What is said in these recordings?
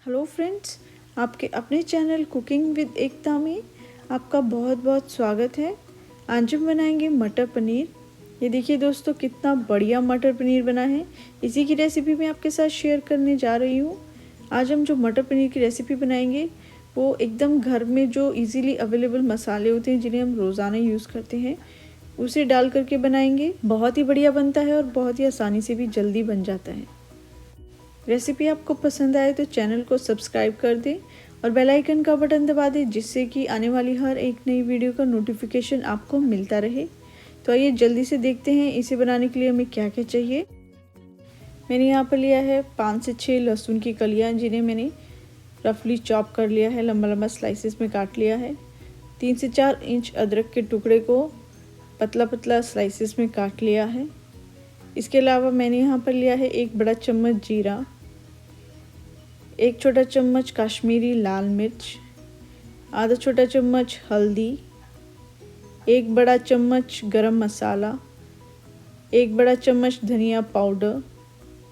Hello friends, आपके अपने channel cooking with एकता में आपका बहुत बहुत स्वागत है। आज हम बनाएंगे मटर पनीर। ये देखिए दोस्तों, कितना बढ़िया मटर पनीर बना है। इसी की रेसिपी मैं आपके साथ शेयर करने जा रही हूँ। आज हम जो मटर पनीर की रेसिपी बनाएंगे वो एकदम घर में जो इजीली अवेलेबल मसाले होते हैं जिन्हें हम रोज़ाना यूज़ करते हैं उसे डाल करके बनाएंगे। बहुत ही बढ़िया बनता है और बहुत ही आसानी से भी जल्दी बन जाता है। रेसिपी आपको पसंद आए तो चैनल को सब्सक्राइब कर दें और बेल आइकन का बटन दबा दें, जिससे कि आने वाली हर एक नई वीडियो का नोटिफिकेशन आपको मिलता रहे। तो आइए जल्दी से देखते हैं इसे बनाने के लिए हमें क्या क्या चाहिए। मैंने यहाँ पर लिया है 5 से 6 लहसुन की कलियाँ, जिन्हें मैंने रफली चॉप कर लिया है, लंबा लंबा स्लाइसेस में काट लिया है। 3 से 4 इंच अदरक के टुकड़े को पतला पतला स्लाइसेस में काट लिया है। इसके अलावा मैंने यहाँ पर लिया है 1 बड़ा चम्मच जीरा, 1 छोटा चम्मच कश्मीरी लाल मिर्च, आधा छोटा चम्मच हल्दी, 1 बड़ा चम्मच गरम मसाला, 1 बड़ा चम्मच धनिया पाउडर,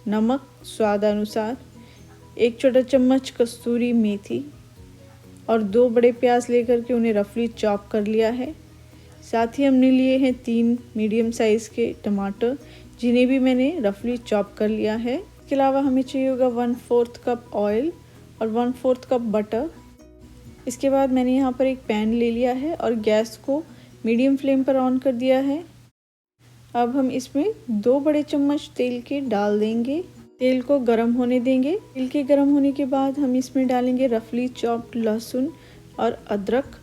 नमक स्वाद अनुसार, 1 छोटा चम्मच कस्तूरी मेथी और 2 बड़े प्याज लेकर के उन्हें रफली चॉप कर लिया है। साथ ही हमने लिए हैं 3 मीडियम साइज़ के टमाटर, जिन्हें भी मैंने रफली चॉप कर लिया है। इसके अलावा हमें चाहिए होगा 1/4 कप ऑयल और 1/4 कप बटर। इसके बाद मैंने यहाँ पर एक पैन ले लिया है और गैस को मीडियम फ्लेम पर ऑन कर दिया है। अब हम इसमें 2 बड़े चम्मच तेल के डाल देंगे। तेल को गर्म होने देंगे। तेल के गर्म होने के बाद हम इसमें डालेंगे रफली चॉप्ड लहसुन और अदरक।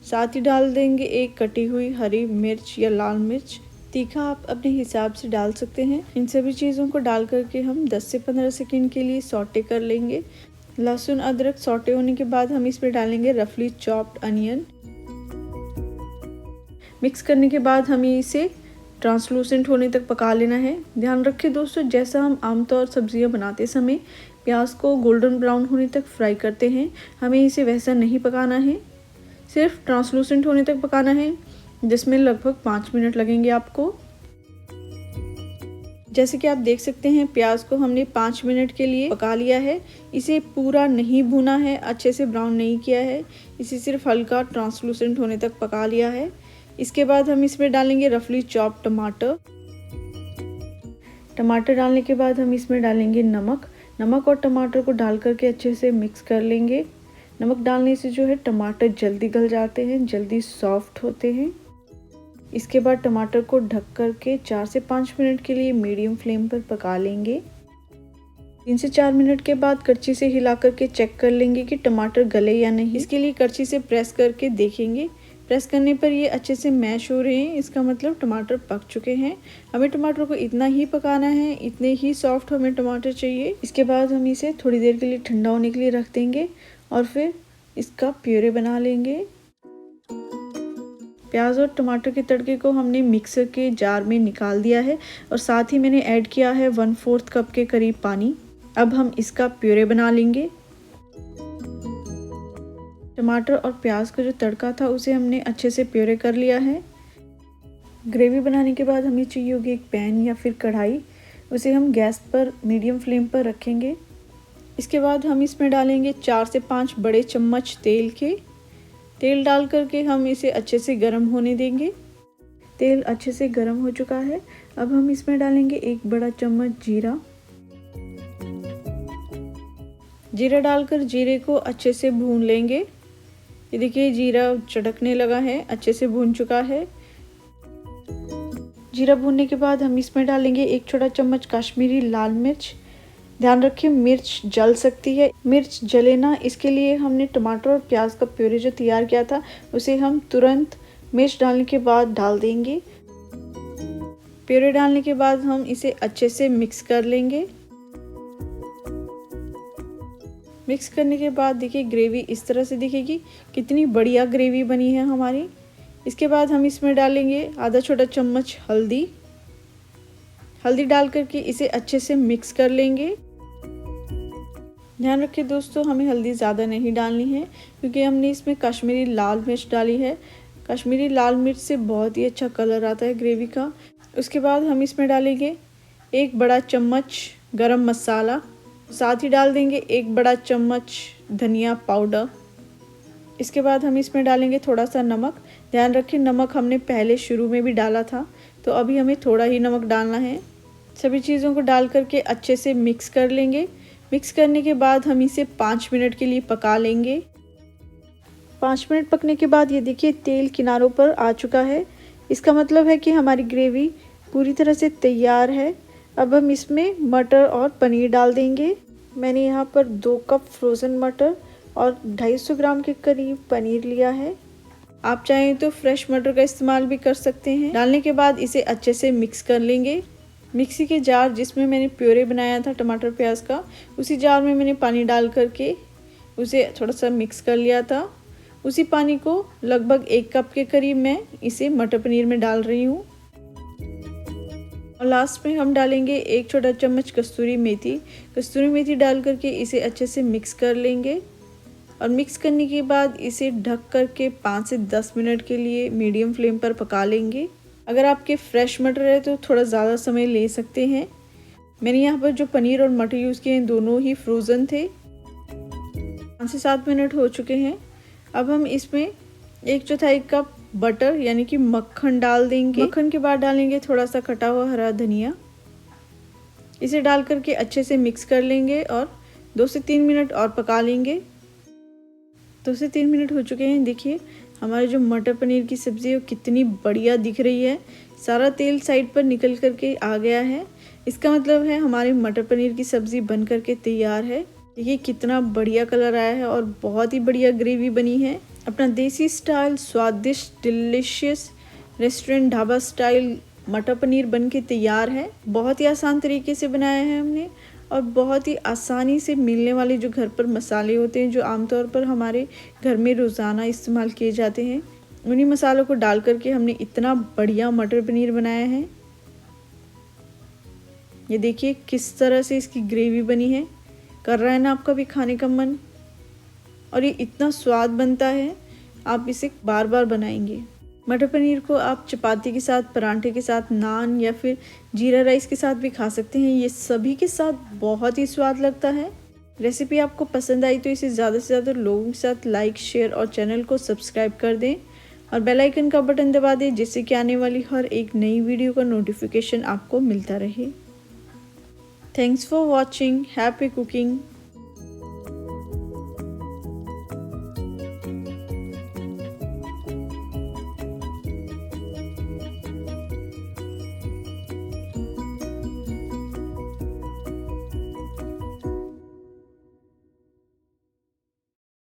साथ ही डाल देंगे 1 कटी हुई हरी मिर्च या लाल मिर्च। तीखा आप अपने हिसाब से डाल सकते हैं। इन सभी चीज़ों को डाल करके हम 10 से 15 सेकंड के लिए सौटे कर लेंगे। लहसुन अदरक सौटे होने के बाद हम इसमें डालेंगे रफली चॉप्ड अनियन। मिक्स करने के बाद हमें इसे ट्रांसलूसेंट होने तक पका लेना है। ध्यान रखें दोस्तों, जैसा हम आमतौर सब्जियां बनाते समय प्याज को गोल्डन ब्राउन होने तक फ्राई करते हैं, हमें इसे वैसा नहीं पकाना है। सिर्फ ट्रांसलूसेंट होने तक पकाना है, जिसमें लगभग 5 मिनट लगेंगे आपको। जैसे कि आप देख सकते हैं, प्याज को हमने 5 मिनट के लिए पका लिया है। इसे पूरा नहीं भुना है, अच्छे से ब्राउन नहीं किया है, इसे सिर्फ हल्का ट्रांसलूसेंट होने तक पका लिया है। इसके बाद हम इसमें डालेंगे रफली चॉप टमाटर। टमाटर डालने के बाद हम इसमें डालेंगे नमक और टमाटर को डाल करके अच्छे से मिक्स कर लेंगे। नमक डालने से जो है टमाटर जल्दी गल जाते हैं, जल्दी सॉफ्ट होते हैं। इसके बाद टमाटर को ढक करके 4 से 5 मिनट के लिए मीडियम फ्लेम पर पका लेंगे। 3 से 4 मिनट के बाद करछी से हिला करके चेक कर लेंगे कि टमाटर गले या नहीं। इसके लिए करछी से प्रेस करके देखेंगे। प्रेस करने पर ये अच्छे से मैश हो रहे हैं, इसका मतलब टमाटर पक चुके हैं। हमें टमाटर को इतना ही पकाना है, इतने ही सॉफ्ट हमें टमाटर चाहिए। इसके बाद हम इसे थोड़ी देर के लिए ठंडा होने के लिए रख देंगे और फिर इसका प्यूरे बना लेंगे। प्याज और टमाटर के तड़के को हमने मिक्सर के जार में निकाल दिया है और साथ ही मैंने ऐड किया है 1/4 कप के करीब पानी। अब हम इसका प्यूरे बना लेंगे। टमाटर और प्याज का जो तड़का था उसे हमने अच्छे से प्यूरे कर लिया है। ग्रेवी बनाने के बाद हमें चाहिए होगी एक पैन या फिर कढ़ाई। उसे हम गैस पर मीडियम फ्लेम पर रखेंगे। इसके बाद हम इसमें डालेंगे 4 से 5 बड़े चम्मच तेल डाल करके हम इसे अच्छे से गर्म होने देंगे। तेल अच्छे से गर्म हो चुका है। अब हम इसमें डालेंगे 1 बड़ा चम्मच जीरा डालकर जीरे को अच्छे से भून लेंगे। ये देखिए, जीरा चटकने लगा है, अच्छे से भून चुका है। जीरा भूनने के बाद हम इसमें डालेंगे 1 छोटा चम्मच कश्मीरी लाल मिर्च। ध्यान रखें, मिर्च जल सकती है। मिर्च जले ना, इसके लिए हमने टमाटर और प्याज का प्यूरी जो तैयार किया था उसे हम तुरंत मिर्च डालने के बाद डाल देंगे। प्यूरी डालने के बाद हम इसे अच्छे से मिक्स कर लेंगे। मिक्स करने के बाद देखिए, ग्रेवी इस तरह से दिखेगी। कितनी बढ़िया ग्रेवी बनी है हमारी। इसके बाद हम इसमें डालेंगे आधा छोटा चम्मच हल्दी डाल करके इसे अच्छे से मिक्स कर लेंगे। ध्यान रखिए दोस्तों, हमें हल्दी ज़्यादा नहीं डालनी है, क्योंकि हमने इसमें कश्मीरी लाल मिर्च डाली है। कश्मीरी लाल मिर्च से बहुत ही अच्छा कलर आता है ग्रेवी का। उसके बाद हम इसमें डालेंगे 1 बड़ा चम्मच गरम मसाला, साथ ही डाल देंगे 1 बड़ा चम्मच धनिया पाउडर। इसके बाद हम इसमें डालेंगे थोड़ा सा नमक। ध्यान रखें नमक हमने पहले शुरू में भी डाला था, तो अभी हमें थोड़ा ही नमक डालना है। सभी चीज़ों को डाल करके अच्छे से मिक्स कर लेंगे। मिक्स करने के बाद हम इसे 5 मिनट के लिए पका लेंगे। 5 मिनट पकने के बाद ये देखिए तेल किनारों पर आ चुका है। इसका मतलब है कि हमारी ग्रेवी पूरी तरह से तैयार है। अब हम इसमें मटर और पनीर डाल देंगे। मैंने यहाँ पर 2 कप फ्रोज़न मटर और 250 ग्राम के करीब पनीर लिया है। आप चाहें तो फ्रेश मटर का इस्तेमाल भी कर सकते हैं। डालने के बाद इसे अच्छे से मिक्स कर लेंगे। मिक्सी के जार जिसमें मैंने प्योरे बनाया था टमाटर प्याज का, उसी जार में मैंने पानी डाल करके उसे थोड़ा सा मिक्स कर लिया था। उसी पानी को लगभग 1 कप के करीब मैं इसे मटर पनीर में डाल रही हूँ। और लास्ट में हम डालेंगे 1 छोटा चम्मच कस्तूरी मेथी। कस्तूरी मेथी डाल करके इसे अच्छे से मिक्स कर लेंगे। और मिक्स करने के बाद इसे ढक करके 5 से 10 मिनट के लिए मीडियम फ्लेम पर पका लेंगे। अगर आपके फ्रेश मटर है तो थोड़ा ज़्यादा समय ले सकते हैं। मैंने यहाँ पर जो पनीर और मटर यूज़ किए हैं दोनों ही फ्रोज़न थे। 5 से 7 मिनट हो चुके हैं। अब हम इसमें 1/4 कप बटर यानी कि मक्खन डाल देंगे। मक्खन के बाद डालेंगे थोड़ा सा कटा हुआ हरा धनिया। इसे डाल करके अच्छे से मिक्स कर लेंगे और 2 से 3 मिनट और पका लेंगे। 2 से 3 मिनट हो चुके हैं। देखिए हमारे जो मटर पनीर की सब्ज़ी है वो कितनी बढ़िया दिख रही है। सारा तेल साइड पर निकल करके आ गया है। इसका मतलब है हमारे मटर पनीर की सब्ज़ी बन करके तैयार है। देखिए कितना बढ़िया कलर आया है और बहुत ही बढ़िया ग्रेवी बनी है। अपना देसी स्टाइल स्वादिष्ट डिलीशियस रेस्टोरेंट ढाबा स्टाइल मटर पनीर बन के तैयार है। बहुत ही आसान तरीके से बनाया है हमने और बहुत ही आसानी से मिलने वाले जो घर पर मसाले होते हैं जो आमतौर पर हमारे घर में रोज़ाना इस्तेमाल किए जाते हैं, उन्हीं मसालों को डाल करके हमने इतना बढ़िया मटर पनीर बनाया है। ये देखिए किस तरह से इसकी ग्रेवी बनी है। कर रहा है ना आपका भी खाने का मन। और ये इतना स्वाद बनता है, आप इसे बार बार बनाएंगे। मटर पनीर को आप चपाती के साथ, पराठे के साथ, नान या फिर जीरा राइस के साथ भी खा सकते हैं। ये सभी के साथ बहुत ही स्वाद लगता है। रेसिपी आपको पसंद आई तो इसे ज़्यादा से ज़्यादा लोगों के साथ लाइक, शेयर और चैनल को सब्सक्राइब कर दें और बेल आइकन का बटन दबा दें जिससे कि आने वाली हर एक नई वीडियो का नोटिफिकेशन आपको मिलता रहे। Thanks for watching. Happy cooking.